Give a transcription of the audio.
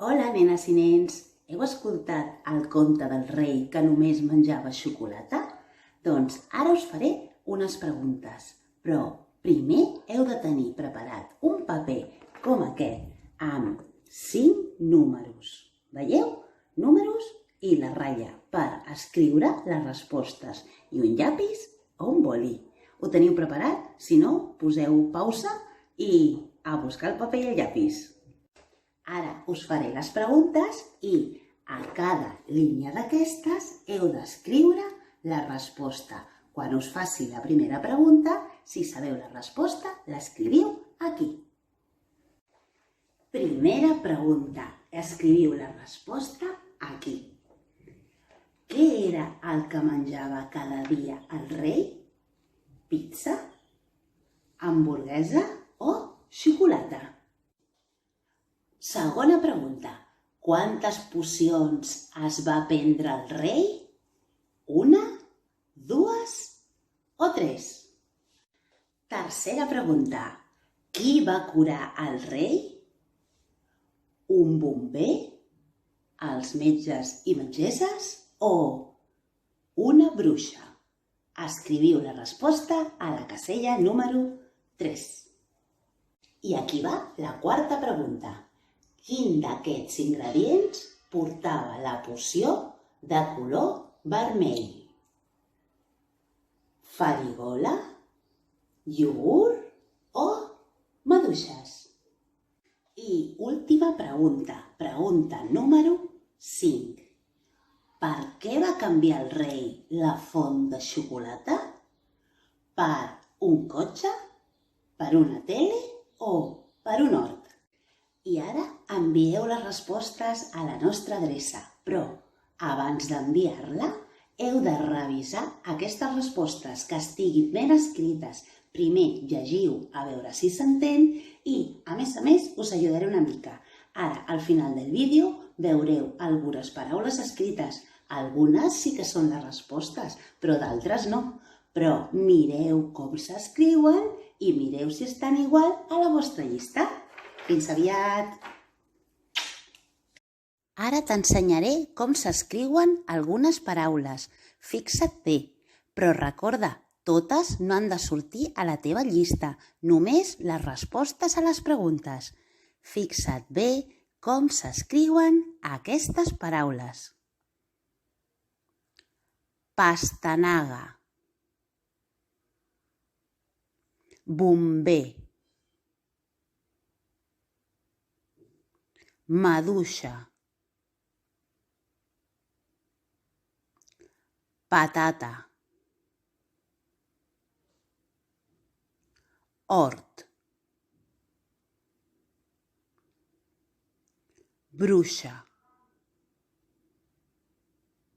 Hola, nenes i nens! Heu escoltat el conte del rei que només menjava xocolata? Doncs ara us faré unes preguntes, però primer heu de tenir preparat un paper com aquest amb 5 números. Veieu? Números i la ratlla per escriure les respostes i un llapis o un boli. Ho teniu preparat? Si no, poseu pausa i a buscar el paper i el llapis. Ara us faré les preguntes i a cada línia d'aquestes heu d'escriure la resposta. Quan us faci la primera pregunta, si sabeu la resposta, l'escriviu aquí. Primera pregunta. Escriviu la resposta aquí. Què era el que menjava cada dia el rei? Pizza? Hamburguesa o xocolata? Segona pregunta. Quantes pocions es va prendre el rei? 1, 2 o 3? Tercera pregunta. Qui va curar el rei? Un bomber? Els metges i metgesses? O una bruixa? Escriviu la resposta a la casella número 3. I aquí va la quarta pregunta. Quin d'aquests ingredients portava la poció de color vermell? Farigola, iogurt o maduixes? I última pregunta, pregunta número 5. Per què va canviar el rei la font de xocolata? Per un cotxe? Per una tele o per un hort? I ara envieu les respostes a la nostra adreça, però abans d'enviar-la heu de revisar aquestes respostes que estiguin ben escrites. Primer llegiu a veure si s'entén i, a més, us ajudaré una mica. Ara, al final del vídeo, veureu algunes paraules escrites. Algunes sí que són les respostes, però d'altres no. Però mireu com s'escriuen i mireu si estan igual a la vostra llista. Fins aviat! Ara t'ensenyaré com s'escriuen algunes paraules. Fixa't bé, però recorda, totes no han de sortir a la teva llista, només les respostes a les preguntes. Fixa't bé com s'escriuen aquestes paraules. Pastanaga, bomber, maduixa, patata, hort, bruixa,